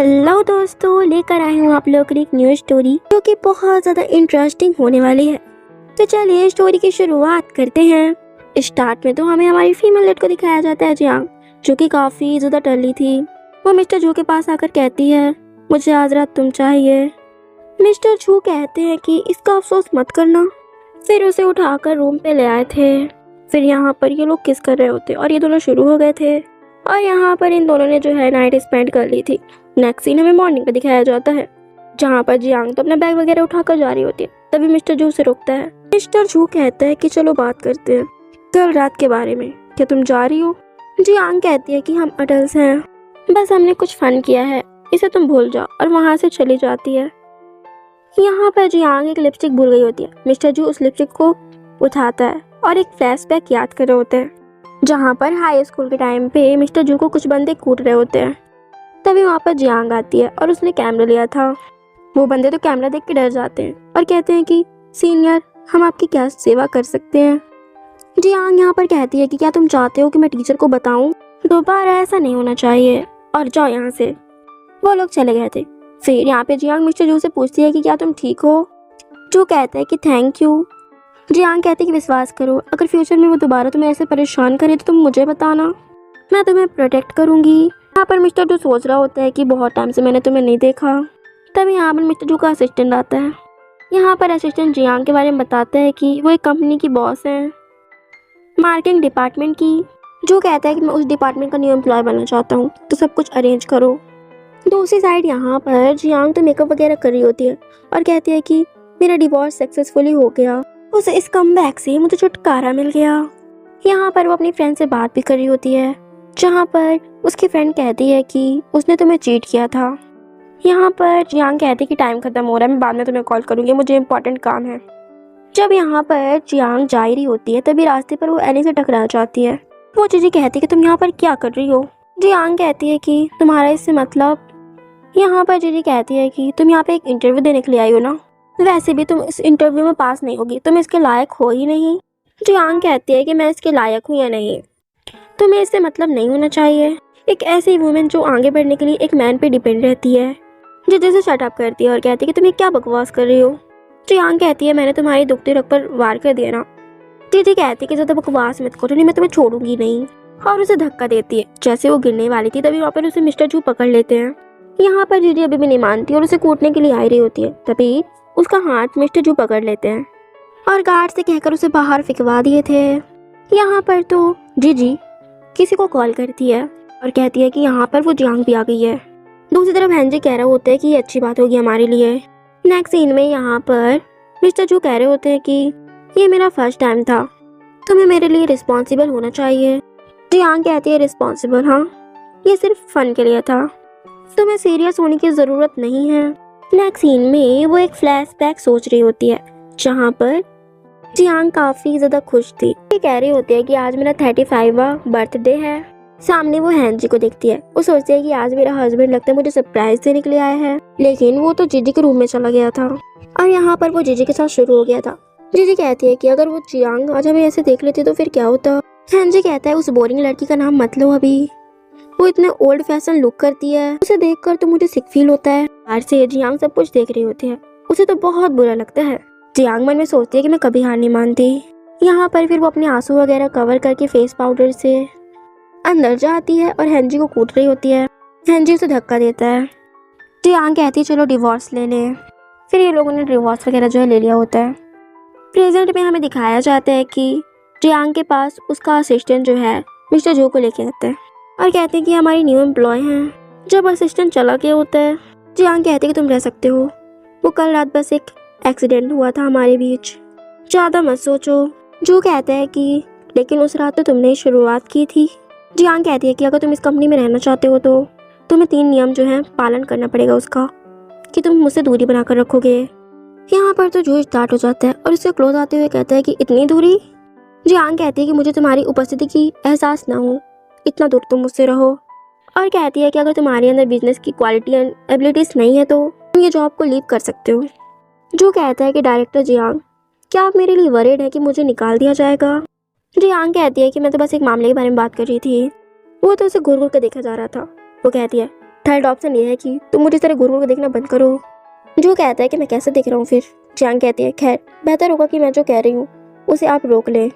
Hello दोस्तों, लेकर आई हूँ आप लोगों के लिए एक न्यू स्टोरी जो कि बहुत ज़्यादा इंटरेस्टिंग होने वाली है। तो चलिए स्टोरी की शुरुआत करते हैं। स्टार्ट में तो हमें हमारी फीमेल लीड को दिखाया जाता है जियांग, जो कि काफ़ी ज़्यादा डरली थी। वो मिस्टर जू के पास आकर कहती है, मुझे आज रात तुम चाहिए। मिस्टर जू कहते हैं कि इसका अफसोस मत करना। फिर उसे उठाकर रूम पे ले आए थे। फिर यहाँ पर ये लोग किस कर रहे होते और ये दोनों शुरू हो गए थे और यहाँ पर इन दोनों ने जो है नाइट स्पेंड कर ली थी। नेक्स्ट सीन हमें मॉर्निंग पे दिखाया जाता है, जहाँ पर जियांग तो अपना बैग वगैरह उठाकर जा रही होती है। तभी मिस्टर जू से रोकता है। मिस्टर जू कहता है कि चलो बात करते हैं कल रात के बारे में, क्या तुम जा रही हो? जियांग कहती है कि हम अडल्ट हैं, बस हमने कुछ फन किया है, इसे तुम भूल जाओ, और वहाँ से चली जाती है। यहाँ पर जियांग एक लिपस्टिक भूल गई होती है। मिस्टर जू उस लिपस्टिक को उठाता है और एक फ्लैशबैक याद कर रहे होते हैं, जहाँ पर हाई स्कूल के टाइम पे मिस्टर जू को कुछ बंदे कूट रहे होते हैं। तभी वहाँ पर जियांग आती है और उसने कैमरा लिया था। वो बंदे तो कैमरा देख के डर जाते हैं और कहते हैं कि सीनियर, हम आपकी क्या सेवा कर सकते हैं। जियांग यहाँ पर कहती है कि क्या तुम चाहते हो कि मैं टीचर को बताऊं? दोबारा ऐसा नहीं होना चाहिए और जाओ यहाँ से। वो लोग चले गए थे। फिर यहाँ पे जियांग मिस्टर जू से पूछती है कि क्या तुम ठीक हो? जू कहता है कि थैंक यू। जियांग कहती है कि विश्वास करो, अगर फ्यूचर में वो दोबारा तुम्हें ऐसे परेशान करे तो तुम मुझे बताना, मैं तुम्हें प्रोटेक्ट करूंगी। यहाँ पर मिस्टर जू सोच रहा होता है कि बहुत टाइम से मैंने तुम्हें नहीं देखा। तभी यहाँ पर मिस्टर जू का असिस्टेंट आता है। यहाँ पर असिस्टेंट जियांग के बारे में बताता है कि वो एक कंपनी की बॉस है, मार्केटिंग डिपार्टमेंट की। जो कहता है कि मैं उस डिपार्टमेंट का न्यू एम्प्लॉय बनना चाहता हूँ, तो सब कुछ अरेंज करो। दूसरी साइड यहाँ पर जियांग तो मेकअप वगैरह कर रही होती है और कहती है कि मेरा डिवोर्स सक्सेसफुली हो गया, उसे इस कमबैक से मुझे छुटकारा मिल गया। यहाँ पर वो अपनी फ्रेंड से बात भी कर रही होती है, जहाँ पर उसकी फ्रेंड कहती है कि उसने तुम्हें चीट किया था। यहाँ पर जियांग कहती है कि टाइम खत्म हो रहा है, मैं बाद में तुम्हें कॉल करूँगी, मुझे इंपॉर्टेंट काम है। जब यहाँ पर जियांग जा रही होती है तभी रास्ते पर वो एनी से टकरा जाती है। वो जीजी कहती है कि तुम यहाँ पर क्या कर रही हो? जियांग कहती है कि तुम्हारा इससे मतलब। यहाँ पर जीजी कहती है कि तुम यहाँ पे एक इंटरव्यू देने के लिए आई हो ना, वैसे भी तुम इस इंटरव्यू में पास नहीं होगी, तुम इसके लायक हो ही नहीं। जियांग कहती है कि मैं इसके लायक हूँ या नहीं, तुम्हें इससे मतलब नहीं होना चाहिए। एक ऐसी वुमेन जो आगे बढ़ने के लिए एक मैन पे डिपेंड रहती है। जीजी से शटअप करती है और कहती है कि तुम ये क्या बकवास कर रही हो? जियांग कहती है मैंने तुम्हारी दुखती रग पर वार कर दिया ना। जीजी कहती है कि ज़्यादा बकवास मत करो, नहीं मैं तुम्हें छोड़ूंगी नहीं, और उसे धक्का देती है। जैसे वो गिरने वाली थी तभी वहाँ पर उसे मिस्टर जू पकड़ लेते हैं। यहाँ पर जीजी अभी भी नहीं मानती और उसे कूटने के लिए आ रही होती है। तभी उसका हाथ मिस्टर जू पकड़ लेते हैं और गार्ड से कहकर उसे बाहर फिकवा दिए थे। यहाँ पर तो जीजी किसी को कॉल करती है और कहती है कि यहाँ पर वो जियांग भी आ गई है। दूसरी तरफ हेनजी कह रहे होते हैं कि ये अच्छी बात होगी हमारे लिए। नेक्स्ट सीन में यहाँ पर मिस्टर जू कह रहे होते हैं कि ये मेरा फर्स्ट टाइम था, तुम्हें मेरे लिए रिस्पॉन्सिबल होना चाहिए। जियांग कहती है रिस्पॉन्सिबल? हाँ, ये सिर्फ फन के लिए था, तुम्हें सीरियस होने की ज़रूरत नहीं है। नेक्स्ट सीन में वो एक फ्लैशबैक सोच रही होती है, जहाँ पर जियांग काफ़ी ज़्यादा खुश थी। ये कह रही होती है कि आज मेरा 35वां बर्थडे है। सामने वो हैंजी को देखती है, वो सोचती है कि आज मेरा हस्बैंड लगता है मुझे सरप्राइज देने के लिए आया है, लेकिन वो तो जीजी के रूम में चला गया था और यहाँ पर वो जीजी के साथ शुरू हो गया था। जीजी कहती है कि अगर वो जियांग आज हमें ऐसे देख लेती तो फिर क्या होता। हैंजी कहता है उस बोरिंग लड़की का नाम मत लो अभी, वो इतने ओल्ड फैशन लुक करती है, उसे देखकर तो मुझे सिक फील होता है। बाहर से जियांग सब कुछ देख रही होती है, उसे तो बहुत बुरा लगता है। जियांग मन में सोचती है कि मैं कभी हार नहीं मानती। यहाँ पर फिर वो अपने आंसू वगैरह कवर करके फेस पाउडर से अंदर जाती है और हैंजी को कूट रही होती है। हैंजी उसे धक्का देता है। जियांग कहती है चलो डिवोर्स ले लें। फिर ये लोगों ने डिवोर्स वगैरह जो है ले लिया होता है। प्रेजेंट में हमें दिखाया जाता है कि जियांग के पास उसका असिस्टेंट जो है मिस्टर जू को लेके आता है और कहते हैं कि हमारी न्यू एम्प्लॉय हैं। जब असिस्टेंट चला गया होता है, जियांग कहते हैं कि तुम रह सकते हो, वो कल रात बस एक एक्सीडेंट हुआ था हमारे बीच, ज़्यादा मत सोचो। जो कहता है कि लेकिन उस रात तो तुमने ही शुरुआत की थी। जियांग कहती है कि अगर तुम इस कंपनी में रहना चाहते हो तो तुम्हें 3 नियम जो हैं पालन करना पड़ेगा उसका, कि तुम मुझसे दूरी बनाकर रखोगे। यहाँ पर तो जू स्टार्ट हो जाता है और उससे क्लोज आते हुए कहता है कि इतनी दूरी? जियांग कहती है कि मुझे तुम्हारी उपस्थिति की एहसास ना हो, इतना दूर तुम मुझसे रहो, और कहती है कि अगर तुम्हारे अंदर बिजनेस की क्वालिटी एंड एबिलिटीज़ नहीं है तो तुम ये जॉब को लीव कर सकते हो। जो कहता है कि डायरेक्टर जियांग, क्या आप मेरे लिए वरीड हैं कि मुझे निकाल दिया जाएगा? जियांग कहती है कि मैं तो बस एक मामले के बारे में बात कर रही थी। वो तो उसे घूर घूर कर देखा जा रहा था। वो कहती है थर्ड ऑप्शन ये है कि तुम मुझे इस तरह घूर घूर के देखना बंद करो। जो कहता है कि मैं कैसे देख रहा हूँ फिर। जियांग कहती है खैर बेहतर होगा कि मैं जो कह रही हूँ उसे आप रोक लें,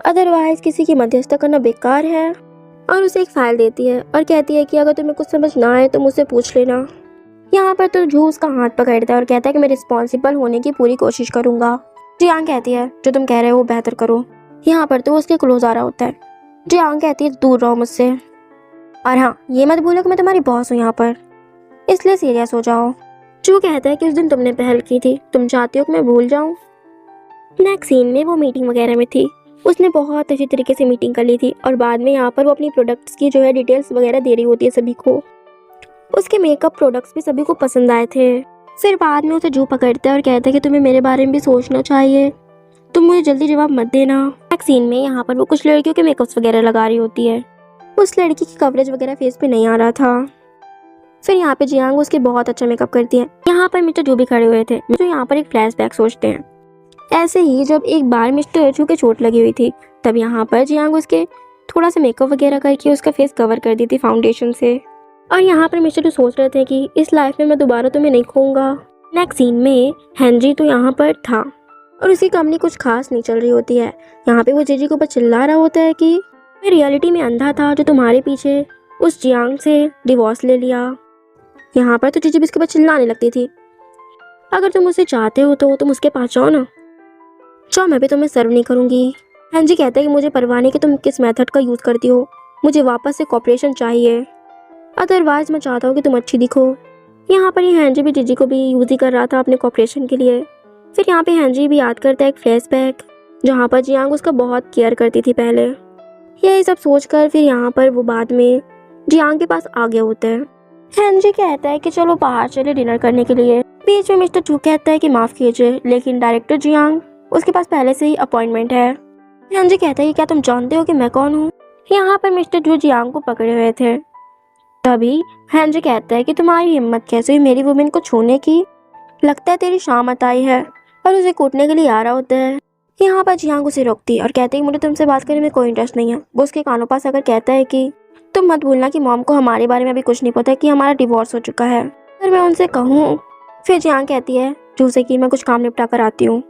अदरवाइज किसी की मध्यस्थता करना बेकार है। और उसे एक फाइल देती है और कहती है कि अगर तुम्हें कुछ समझ ना आए तो मुझसे पूछ लेना। यहाँ पर तो जू उसका हाथ पकड़ता है और कहता है कि मैं रिस्पॉन्सिबल होने की पूरी कोशिश करूंगा। जियांग कहती है जो तुम कह रहे हो वो बेहतर करो। यहाँ पर तो उसके क्लोज आ रहा होता है। जियांग कहती है दूर रहो मुझसे, और हाँ ये मत भूलो कि मैं तुम्हारी बॉस हूँ यहाँ पर, इसलिए सीरियस हो जाओ। जू कहता है कि उस दिन तुमने पहल की थी, तुम चाहती हो कि मैं भूल जाऊँ। नेक्स्ट सीन में वो मीटिंग वगैरह में थी। उसने बहुत अच्छी तरीके से मीटिंग कर ली थी और बाद में यहाँ पर वो अपनी प्रोडक्ट्स की जो है डिटेल्स वगैरह दे रही होती है सभी को। उसके मेकअप प्रोडक्ट्स भी सभी को पसंद आए थे। फिर बाद में उसे जू पकड़ता है और कहता है कि तुम्हें मेरे बारे में भी सोचना चाहिए, तुम मुझे जल्दी जवाब मत देना। नेक्स्ट सीन में यहाँ पर वो कुछ लड़कियों के मेकअप्स वगैरह लगा रही होती है। उस लड़की की कवरेज वगैरह फेस पे नहीं आ रहा था। फिर यहाँ पे जियांग उसके बहुत अच्छा मेकअप करती है। यहाँ पर मिस्टर जू भी खड़े हुए थे जो यहाँ पर एक फ्लैशबैक सोचते हैं। ऐसे ही जब एक बार मिस्टर जू के चोट लगी हुई थी तब यहाँ पर जियांग उसके थोड़ा सा मेकअप वगैरह करके उसका फेस कवर कर दी थी फाउंडेशन से। और यहाँ पर मिस्टर जू सोच रहे थे कि इस लाइफ में मैं दोबारा तुम्हें नहीं खोऊंगा। नेक्स्ट सीन में हेनरी तो यहाँ पर था और उसकी कंपनी कुछ खास नहीं चल रही होती है। यहाँ पे वो जीजी के ऊपर चिल्ला रहा होता है कि मैं रियलिटी में अंधा था जो तुम्हारे पीछे उस जियांग से डिवोर्स ले लिया। यहाँ पर तो जीजी भी उसके ऊपर चिल्लाने लगती थी, अगर तुम उसे चाहते हो तो तुम उसके पास जाओ ना, जाओ मैं भी तुम्हें सर्व नहीं करूँगी। हेनरी कहता है कि मुझे परवाह नहीं कि तुम किस मेथड का यूज़ करती हो, मुझे वापस से कॉपरेशन चाहिए, अदरवाइज मैं चाहता हूँ कि तुम अच्छी दिखो। यहाँ पर ये हेनरी भी जीजी को भी यूज़ ही कर रहा था अपने कॉपरेशन के लिए। फिर यहाँ पे हेनरी भी याद करता है एक फ्लैशबैक जहाँ पर जियांग उसका बहुत केयर करती थी पहले। यही सब सोचकर फिर यहाँ पर वो बाद में जियांग के पास आ गया होता है। हेनरी कहता है कि चलो बाहर चले डिनर करने के लिए। बीच में मिस्टर जू कहता है कि माफ़ कीजिए लेकिन डायरेक्टर जियांग उसके पास पहले से ही अपॉइंटमेंट है। हेनरी कहता है कि क्या तुम जानते हो कि मैं कौन हूँ। यहाँ पर मिस्टर जू जियांग को पकड़े हुए थे। तभी हेनरी कहता है कि तुम्हारी हिम्मत कैसे हुई मेरी वुमेन को छूने की, लगता है तेरी शामत आई है, और उसे कूटने के लिए आ रहा होता है। यहाँ पर जियांग उसे रोकती है और कहती है मुझे तुमसे बात करने में कोई इंटरेस्ट नहीं है। वो उसके कानों पास आकर कहता है कि तुम मत भूलना कि मॉम को हमारे बारे में अभी कुछ नहीं पता कि हमारा डिवोर्स हो चुका है, अगर मैं उनसे कहूँ। फिर जियांग कहती है जू से कि मैं कुछ काम निपटा कर आती हूँ।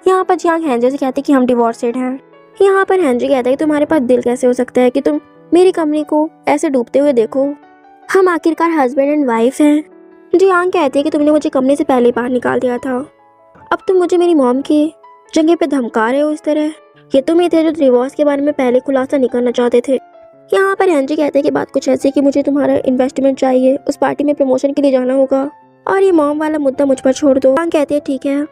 यहाँ पर जियांग हेनरी से कहती है कि हम डिवोर्सेड हैं। यहाँ पर हेनरी कहता है कि तुम्हारे पास दिल कैसे हो सकता है कि तुम मेरी कंपनी को ऐसे डूबते हुए देखो, हम आखिरकार हस्बैंड एंड वाइफ हैं। जियांग कहती है कि तुमने मुझे कंपनी से पहले ही बाहर निकाल दिया था, अब तुम मुझे मेरी मॉम की जगह पे धमका रहे हो इस तरह। ये तुम ही थे जो डिवोर्स के बारे में पहले खुलासा नहीं करना चाहते थे। यहाँ पर हेनरी कहते हैं कि बात कुछ ऐसी कि मुझे तुम्हारा इन्वेस्टमेंट चाहिए, उस पार्टी में प्रमोशन के लिए जाना होगा और ये मॉम वाला मुद्दा मुझ पर छोड़ दो। जियांग कहती है ठीक है।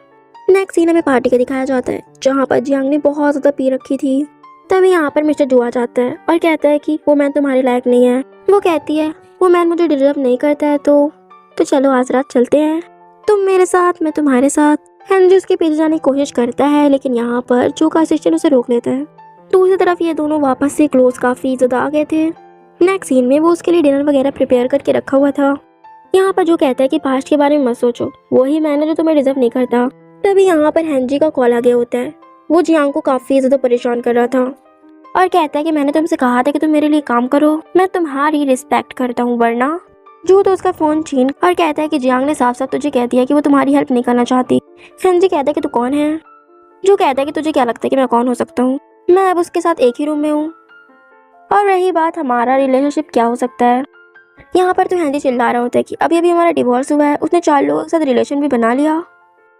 नेक्स्ट सीन हमें पार्टी का दिखाया जाता है जहाँ पर जियांग ने बहुत ज़्यादा पी रखी थी। तभी यहाँ पर मिस्टर जू आ जाता है और कहता है कि वो मैन तुम्हारे लायक नहीं है। वो कहती है वो मैन मुझे डिजर्व नहीं करता है, तो चलो आज रात चलते हैं, तुम मेरे साथ मैं तुम्हारे साथ। हेनरी उसके पीछे जाने की कोशिश करता है लेकिन यहाँ पर जू का असिस्टेंट उसे रोक लेता है। दूसरी तरफ ये दोनों वापस से क्लोज काफ़ी ज़्यादा आ गए थे। नेक्स्ट सीन में वो उसके लिए डिनर वगैरह प्रिपेयर करके रखा हुआ था। यहाँ पर जो कहता है कि पास्ट के बारे में मत सोचो, वही मैन है जो तुम्हें डिजर्व नहीं करता। तभी यहाँ पर हेनरी का कॉल आ गया होता है। वो जियांग को काफ़ी ज़्यादा परेशान कर रहा था और कहता है कि मैंने तुमसे कहा था कि तुम मेरे लिए काम करो, मैं तुम्हारी रिस्पेक्ट करता हूँ वरना। जू तो उसका फ़ोन छीन और कहता है कि जियांग ने साफ साफ तुझे कह दिया कि वो तुम्हारी हेल्प नहीं करना चाहती। हेनरी कहता है कि तू कौन है। जू कहता है कि तुझे क्या लगता है कि मैं कौन हो सकता हूँ, मैं अब उसके साथ एक ही रूम में हूँ, और रही बात हमारा रिलेशनशिप क्या हो सकता है। यहाँ पर तो हेनरी चिल्ला रहा होता है कि अभी अभी हमारा डिवोर्स हुआ है, उसने 4 लोगों के साथ रिलेशन भी बना लिया।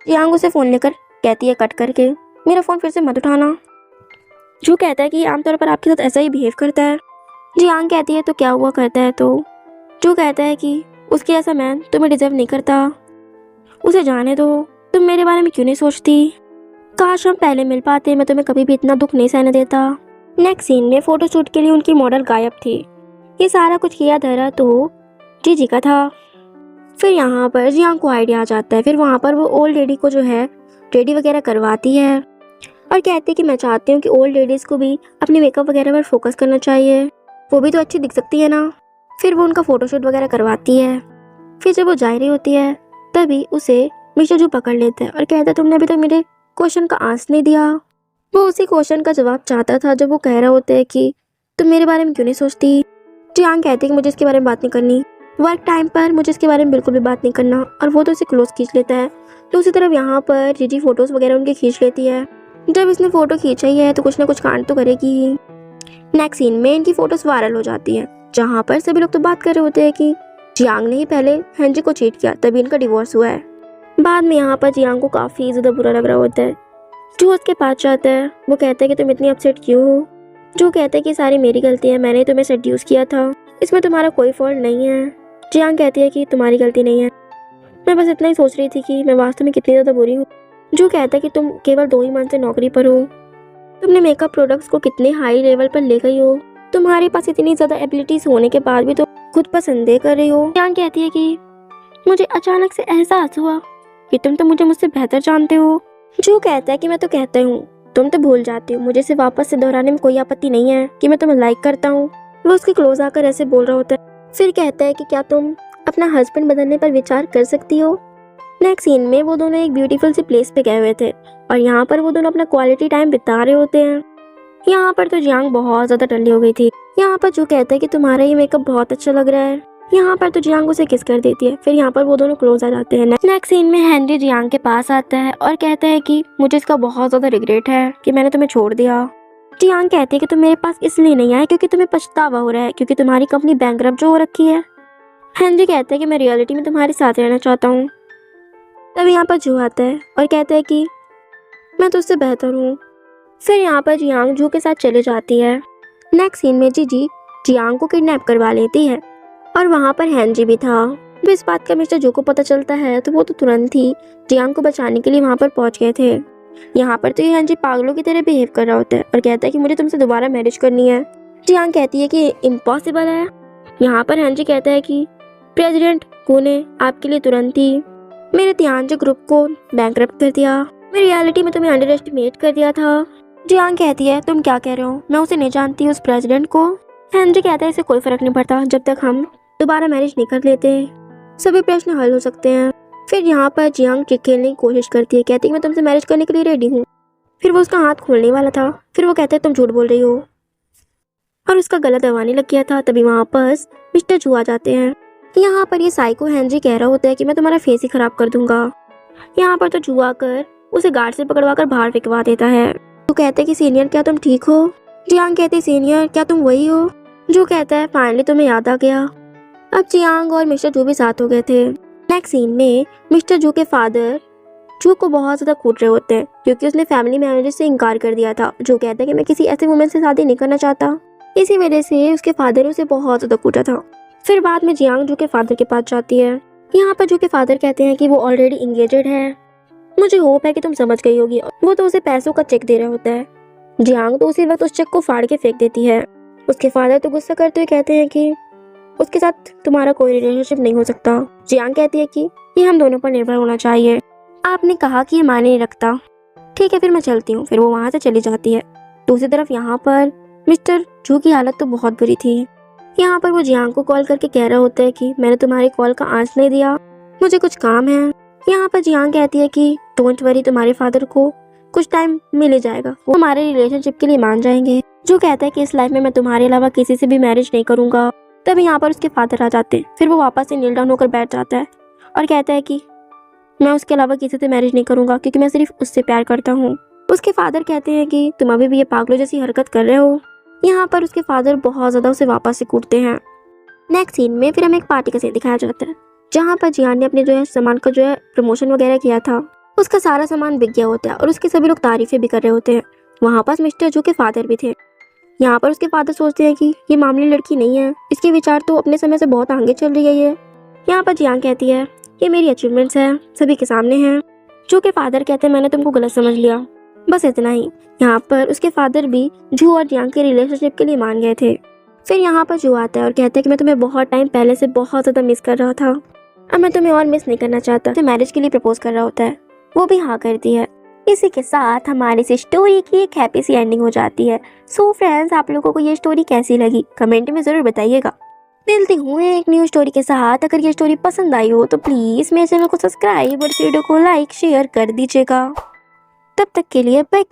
जियांग उसे फ़ोन लेकर कहती है कट करके मेरा फ़ोन फिर से मत उठाना। जू कहता है कि आमतौर पर आपके साथ ऐसा ही बिहेव करता है। जियांग कहती है तो क्या हुआ करता है, तो जू कहता है कि उसके ऐसा मैन तुम्हें डिजर्व नहीं करता, उसे जाने दो, तुम मेरे बारे में क्यों नहीं सोचती, काश हम पहले मिल पाते, मैं तुम्हें कभी भी इतना दुख नहीं सहने देता। नेक्स्ट सीन में फोटोशूट के लिए उनकी मॉडल गायब थी। ये सारा कुछ किया धरा तो जीजी का था। फिर यहाँ पर जियांग को आइडिया आ जाता है। फिर वहाँ पर वो ओल्ड लेडी को जो है रेडी वगैरह करवाती है और कहती है कि मैं चाहती हूँ कि ओल्ड लेडीज़ को भी अपने मेकअप वगैरह पर फोकस करना चाहिए, वो भी तो अच्छी दिख सकती है ना। फिर वो उनका फ़ोटोशूट वगैरह करवाती है। फिर जब वो जा रही होती है तभी उसे मिस्टर जू पकड़ लेता है और कहता है तुमने अभी तक मेरे क्वेश्चन का आंसर नहीं दिया। वो उसी क्वेश्चन का जवाब चाहता था जब वो कह रहा होता है कि तुम मेरे बारे में क्यों नहीं सोचती। जियांग कहती है कि मुझे इसके बारे में बात नहीं करनी, वर्क टाइम पर मुझे इसके बारे में बिल्कुल भी बात नहीं करना, और वो तो इसे क्लोज खींच लेता है। दूसरी तरफ यहाँ पर जीजी फोटोज वगैरह उनके खींच लेती है। जब इसने फोटो खींचा ही है तो कुछ ना कुछ कांड तो करेगी ही। नेक्स्ट सीन में इनकी फोटोज वायरल हो जाती है, जहाँ पर सभी लोग तो बात कर रहे होते हैं कि जियांग ने ही पहले हेंजी को चीट किया, तभी इनका डिवोर्स हुआ है। बाद में यहाँ पर जियांग को काफी ज्यादा बुरा लग रहा होता है। जो उसके पास जाता है, वो कहता है कि तुम इतनी अपसेट क्यों हो। जो कहता है कि सारी मेरी गलती है, मैंने तुम्हें सेड्यूस किया था, इसमें तुम्हारा कोई फॉल्ट नहीं है। जियांग कहती है कि तुम्हारी गलती नहीं है, मैं बस इतना ही सोच रही थी कि मैं वास्तव में कितनी ज़्यादा बुरी हूँ। जो कहता है कि तुम केवल 2 ही मंथ से नौकरी पर हो, तुमने मेकअप प्रोडक्ट्स को कितने हाई लेवल पर ले गई हो, तुम्हारे पास इतनी ज़्यादा एबिलिटीज होने के बाद भी तो खुद पर संदेह कर रही हो। जियांग कहती है कि मुझे अचानक से एहसास हुआ कि तुम तो मुझसे बेहतर जानते हो। जो कहता है कि मैं तो कहता हूँ, तुम तो भूल जाती हो, मुझे इसे वापस से दोहराने में कोई आपत्ति नहीं है कि मैं तुम्हें लाइक करता हूँ। वो उसके क्लोज आकर ऐसे बोल रहा होता है। फिर कहता है कि क्या तुम अपना हस्बैंड बदलने पर विचार कर सकती हो। नेक्स्ट सीन में वो दोनों एक ब्यूटीफुल सी प्लेस पे गए हुए थे, और यहाँ पर वो दोनों अपना क्वालिटी टाइम बिता रहे होते हैं। यहाँ पर तो जियांग बहुत ज्यादा टल्ली हो गई थी। यहाँ पर जो कहता है कि तुम्हारा ये मेकअप बहुत अच्छा लग रहा है। यहाँ पर तो जियांग उसे किस कर देती है। फिर यहाँ पर वो दोनों क्लोज आ जाते हैं। नेक्स्ट सीन में हेनरी जियांग के पास आता है और कहता है कि मुझे इसका बहुत ज्यादा रिग्रेट है कि मैंने तुम्हें छोड़ दिया। जियांग कहती है कि तुम मेरे पास इसलिए नहीं आए क्योंकि तुम्हें पछतावा हो रहा है, क्योंकि तुम्हारी कंपनी बैंकरप्ट जो हो रखी है। हेनरी कहता है कि मैं रियलिटी में तुम्हारे साथ रहना चाहता हूँ। तब यहाँ पर जू आता है और कहता है कि मैं तुझसे बेहतर हूँ। फिर यहाँ पर जियांग जू के साथ चले जाती है। नेक्स्ट सीन में जीजी जियांग को किडनैप करवा लेती है, और वहाँ पर हेनरी भी था। जब इस बात का मिस्टर जू को पता चलता है तो वो तो तुरंत ही जियांग को बचाने के लिए वहाँ पर पहुँच गए थे। यहाँ पर तो ये हेनरी पागलों की तरह बिहेव कर रहा होता है और कहता है कि मुझे तुमसे दोबारा मैरिज करनी है। जियांग कहती है कि इम्पॉसिबल है। यहाँ पर हेनरी कहता है कि प्रेसिडेंट कू ने आपके लिए तुरंत ही मेरे तियांजे ग्रुप को बैंकरप्ट कर दिया। मैं रियलिटी में तुम्हें अंडर एस्टिमेट कर दिया था। जियांग कहती है तुम क्या कह रहे हो, मैं उसे नहीं जानती उस प्रेसिडेंट को। हेनरी कहता है इसे कोई फर्क नहीं पड़ता, जब तक हम दोबारा मैरिज नहीं कर लेते सभी प्रश्न हल हो सकते हैं। फिर यहाँ पर जियांग ट्रिक खेलने की कोशिश करती है, कहती है मैं तुमसे मैरिज करने के लिए रेडी हूँ। फिर वो उसका हाथ खोलने वाला था, फिर वो कहता है तुम झूठ बोल रही हो, और उसका गला दबाने लग गया था। तभी वहाँ पर मिस्टर जू आ जाते हैं। यहाँ पर ये साइको हेनरी कह रहा होता है कि मैं तुम्हारा फेस ही खराब कर दूंगा। यहाँ पर तो जू आकर उसे गार्ड से पकड़वा कर बाहर फेंकवा देता है। जो कहता है कि सीनियर क्या तुम ठीक हो। जियांग कहती है सीनियर क्या तुम वही हो। जो कहता है फाइनली तुम्हें याद आ गया। अब जियांग और मिस्टर जू भी साथ हो गए थे। नेक्स्ट सीन में मिस्टर जू के फादर जू को बहुत ज्यादा कूट रहे होते हैं क्योंकि उसने फैमिली मैरिज से इनकार कर दिया था। जो कहता है कि मैं किसी ऐसे वुमेन से शादी नहीं करना चाहता। इसी वजह से उसके फादर उसे बहुत ज्यादा कूटा था। फिर बाद में जियांग जू के फादर के पास जाती है। यहाँ पर जू के फादर कहते हैं कि वो ऑलरेडी इंगेजेड है। मुझे होप है कि तुम समझ गई होगी। वो तो उसे पैसों का चेक दे रहा होता है। जियांग तो उसी वक्त उस चेक को फाड़ के फेंक देती है। उसके फादर तो गुस्सा करते हुए कहते हैं कि उसके साथ तुम्हारा कोई रिलेशनशिप नहीं हो सकता। जियांग कहती है कि ये हम दोनों पर निर्भर होना चाहिए। आपने कहा कि ये मायने नहीं रखता, ठीक है फिर मैं चलती हूँ। फिर वो वहाँ से चली जाती है। दूसरी तरफ यहाँ पर मिस्टर जू की हालत तो बहुत बुरी थी। यहाँ पर वो जियांग को कॉल करके कह रहा होता है कि मैंने तुम्हारी कॉल का आंच नहीं दिया, मुझे कुछ काम है। यहाँ पर जियांग कहती है कि डोंट वरी, तुम्हारे फादर को कुछ टाइम मिल जाएगा, वो हमारे रिलेशनशिप के लिए मान जाएंगे। जो कहता है कि इस लाइफ में मैं तुम्हारे अलावा किसी से भी मैरिज नहीं करूंगा। तभी यहाँ पर उसके फादर आ जाते हैं। फिर वो वापस से नील डाउन होकर बैठ जाता है और कहता है कि मैं उसके अलावा किसी से मैरिज नहीं करूंगा क्योंकि मैं सिर्फ उससे प्यार करता हूँ। उसके फादर कहते हैं कि तुम अभी भी ये पागलों जैसी हरकत कर रहे हो। यहाँ पर उसके फादर बहुत ज्यादा उसे वापस से कूटते हैं। नेक्स्ट सीन में फिर हमें एक पार्टी का सीन दिखाया जाता है जहाँ पर जियान ने अपने जो है सामान का जो है प्रमोशन वगैरह किया था। उसका सारा सामान बिक गया होता है और उसके सभी लोग तारीफें भी कर रहे होते हैं। वहाँ पर मिस्टर जू के फादर भी थे। यहाँ पर उसके फादर सोचते हैं कि ये मामूली लड़की नहीं है, इसके विचार तो अपने समय से बहुत आगे चल रही है ये। यहाँ पर जियान कहती है ये मेरी अचीवमेंट्स है, सभी के सामने हैं। जू के फादर कहते हैं मैंने तुमको गलत समझ लिया, बस इतना ही। यहाँ पर उसके फादर भी जू और जियांग के रिलेशनशिप के लिए मान गए थे। फिर यहाँ पर जू आता है और कहता है कि मैं तुम्हें बहुत टाइम पहले से बहुत ज़्यादा मिस कर रहा था, अब मैं तुम्हें और मिस नहीं करना चाहता। तो मैरिज के लिए प्रपोज कर रहा होता है, वो भी हाँ करती है। इसी के साथ हमारी इस स्टोरी की एक हैप्पी सी एंडिंग हो जाती है। सो फ्रेंड्स, आप लोगों को ये स्टोरी कैसी लगी कमेंट में ज़रूर बताइएगा। मिलती हूँ एक न्यू स्टोरी के साथ। अगर ये स्टोरी पसंद आई हो तो प्लीज़ मेरे चैनल को सब्सक्राइब और वीडियो को लाइक शेयर कर दीजिएगा। तब तक के लिए बाय।